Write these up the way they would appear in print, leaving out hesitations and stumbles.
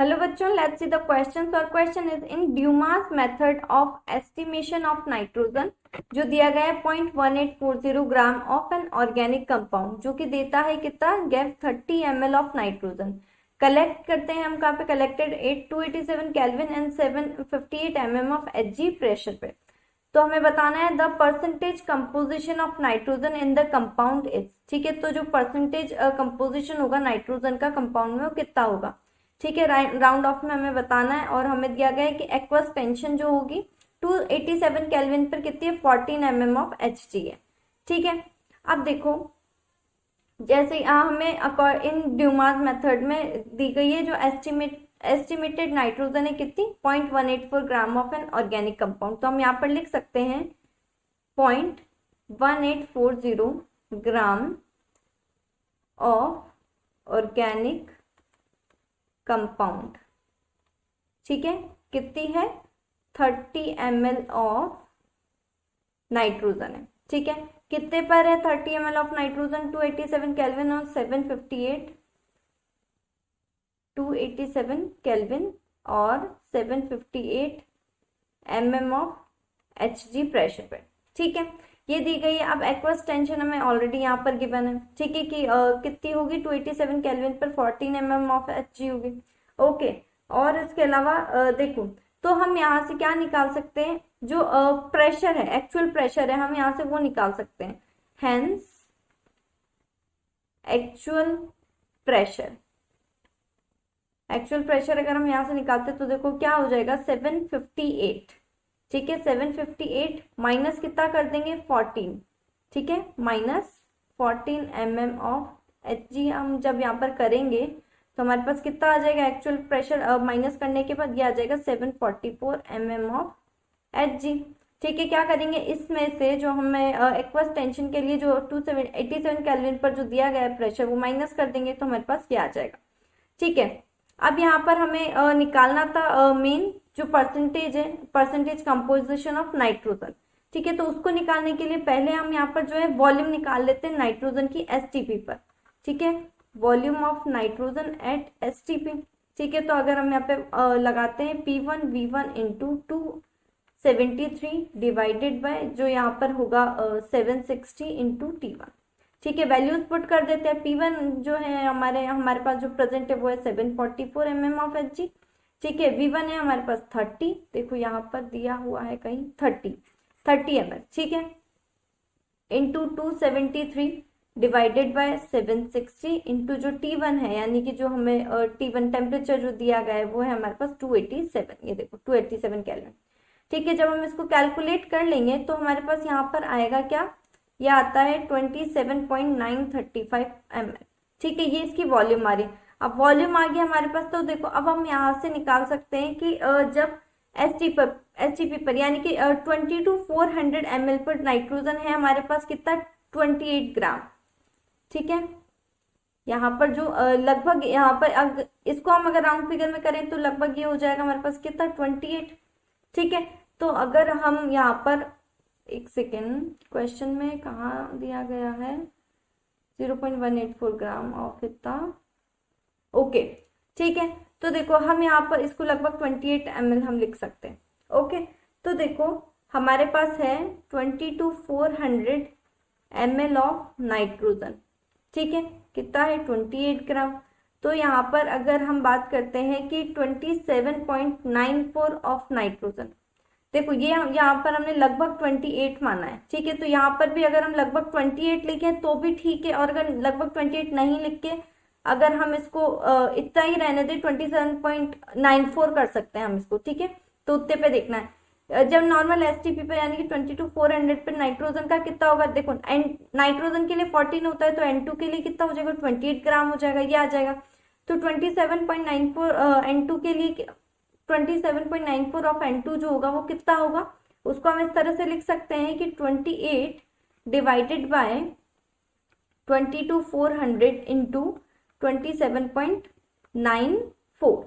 Hello बच्चों, let's see the question. और question is in Dumas method of estimation of nitrogen, जो दिया गया है 0.1840 gram of an organic compound, जो कि देता है कितना gas 30 ml of nitrogen. Collect करते हैं हम कहाँ पे, collected 287 kelvin and 758 mm of Hg pressure पे। तो हमें बताना है the percentage composition of nitrogen in the compound is. ठीक है, तो जो परसेंटेज कंपोजिशन होगा नाइट्रोजन का कंपाउंड में वो कितना होगा। ठीक है, राउंड ऑफ में हमें बताना है। और हमें दिया गया है कि एक्वस टेंशन जो होगी 287 केल्विन पर कितनी है, 14 mm ऑफ Hg है। ठीक है, अब देखो जैसे हमें इन ड्यूमास मेथड में दी गई है जो एस्टिमेटेड नाइट्रोजन है कितनी, 0.184 ग्राम ऑफ एन ऑर्गेनिक कंपाउंड। तो हम यहाँ पर लिख सकते हैं 0.1840 ग्राम ऑफ ऑर्गेनिक कंपाउंड। ठीक है, कितनी है, 30 ml ऑफ नाइट्रोजन है। ठीक है, कितने पर है 30 ml ऑफ नाइट्रोजन, 287 केल्विन और 287 केल्विन और 758 mm ऑफ Hg प्रेशर पे। ठीक है, ये दी गई है। अब एक्वस टेंशन हमें ऑलरेडी यहाँ पर गिवन है। ठीक है, कि कितनी होगी, 287 केल्विन पर 14 mm ऑफ Hg होगी। ओके, और इसके अलावा देखो, तो हम यहाँ से क्या निकाल सकते हैं, जो प्रेशर है, एक्चुअल प्रेशर है, हम यहाँ से वो निकाल सकते हैं। हेंस एक्चुअल प्रेशर अगर हम यहाँ से निकालते तो देखो क्या हो जाएगा, 758। ठीक है, 758 माइनस कितना कर देंगे, 14। ठीक है, माइनस 14 mm ऑफ Hg हम जब यहाँ पर करेंगे तो हमारे पास कितना आ जाएगा, एक्चुअल प्रेशर माइनस करने के बाद ये आ जाएगा 744 mm ऑफ Hg। ठीक है, क्या करेंगे, इसमें से जो हमें एक्वस टेंशन के लिए जो 287 केल्विन पर जो दिया गया है प्रेशर वो माइनस कर देंगे तो हमारे पास ये आ जाएगा। ठीक है, अब यहाँ पर हमें निकालना था मेन जो परसेंटेज है, परसेंटेज कंपोजिशन ऑफ नाइट्रोजन। ठीक है, तो उसको निकालने के लिए पहले हम यहाँ पर जो है वॉल्यूम निकाल लेते हैं नाइट्रोजन की एसटीपी पर। ठीक है, volume of nitrogen eight STP. ठीक है, तो अगर हम यहाँ पे लगाते हैं P1 V1 into 273 divided by जो यहाँ पर होगा 760 इंटू T1। ठीक है, वैल्यूज पुट कर देते हैं। P1 जो है हमारे पास जो प्रेजेंट है वो है 744 mm ऑफ Hg। ठीक है, V1 है हमारे पास 30, देखो यहाँ पर दिया हुआ है कहीं 30 ml। ठीक है, इंटू 273 डिवाइडेड बाय 760 इंटू जो T1 है, यानी कि जो हमें T1 टेम्परेचर जो दिया गया है वो है हमारे पास 287। ये देखो 287 केल्विन। ठीक है, जब हम इसको कैलकुलेट कर लेंगे तो हमारे पास यहाँ पर आएगा क्या, यह आता है 27.935 ml। ठीक है, ये इसकी वॉल्यूम आ रही है। अब वॉल्यूम आ गया हमारे पास, तो देखो अब हम यहाँ से निकाल सकते हैं कि जब एसटीपी पर यानी कि 22,400 ml पर नाइट्रोजन है हमारे पास कितना, 28 ग्राम। ठीक है, यहाँ पर जो लगभग यहाँ पर इसको हम अगर राउंड फिगर में करें तो लगभग ये हो जाएगा हमारे पास कितना, 28। ठीक है, तो अगर हम यहाँ पर एक सेकेंड, क्वेश्चन में कहाँ दिया गया है, 0.184 ग्राम ऑफ इतना। ओके, ठीक है, तो देखो हम यहाँ पर इसको लगभग 28 ml हम लिख सकते हैं। ओके, तो देखो हमारे पास है 22,400 ml ऑफ नाइट्रोजन। ठीक है, कितना है, 28 ग्राम। तो यहाँ पर अगर हम बात करते हैं कि 27.94 ऑफ नाइट्रोजन, देखो ये यहाँ पर हमने लगभग 28 माना है। ठीक है, तो यहाँ पर भी अगर हम लगभग 28 लिखें तो भी ठीक है, और अगर लगभग 28 नहीं लिख के अगर हम इसको इतना ही रहने दें 27.94 कर सकते हैं हम इसको। ठीक है, तो उतने पे देखना है। जब नॉर्मल एसटीपी पे यानी कि 22,400 पे नाइट्रोजन का कितना होगा, देखो नाइट्रोजन के लिए 14 होता है तो N2 के लिए कितना हो जाएगा, 28 ग्राम हो जाएगा, ये आ जाएगा। तो 27.94 N2 के लिए 27.94 ऑफ N2 जो होगा वो कितना होगा, उसको हम इस तरह से लिख सकते हैं कि 28 डिवाइडेड बाय 22,400 इंटू 27.94।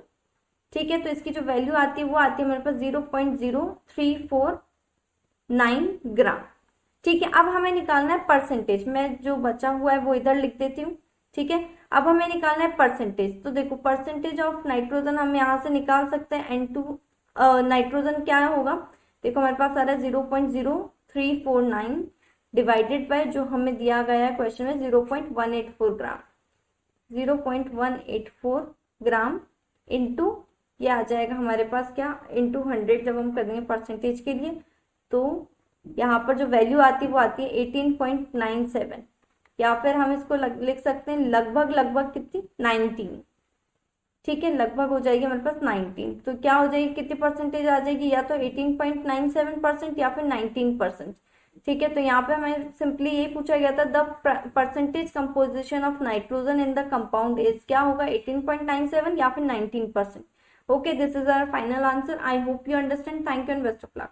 ठीक है, तो इसकी जो वैल्यू आती है वो आती है हमारे पास 0.0349 ग्राम। ठीक है, अब हमें निकालना है परसेंटेज। मैं जो बचा हुआ है वो इधर लिख देती हूँ। ठीक है, अब हमें निकालना है परसेंटेज। तो देखो परसेंटेज ऑफ नाइट्रोजन हम यहाँ से निकाल सकते हैं, N2 नाइट्रोजन क्या होगा, देखो हमारे पास आ रहा है 0.0349 डिवाइडेड बाय जो हमें दिया गया है क्वेश्चन में 0.184 ग्राम, 0.184 ग्राम इंटू ये आ जाएगा हमारे पास क्या, इंटू 100 जब हम कर देंगे परसेंटेज के लिए, तो यहाँ पर जो वैल्यू आती है वो आती है 18.97, या फिर हम इसको लिख सकते हैं लगभग लगभग कितनी 19, ठीक है, लगभग हो जाएगी हमारे पास 19। तो क्या हो जाएगी, कितनी परसेंटेज आ जाएगी, या तो 18.97% या फिर 19%। ठीक है, तो यहाँ पे हमें सिंपली यही पूछा गया था, the percentage composition of nitrogen in the compound is, क्या होगा 18.97 या फिर 19%। Okay, this is our final answer. I hope you understand. Thank you and best of luck.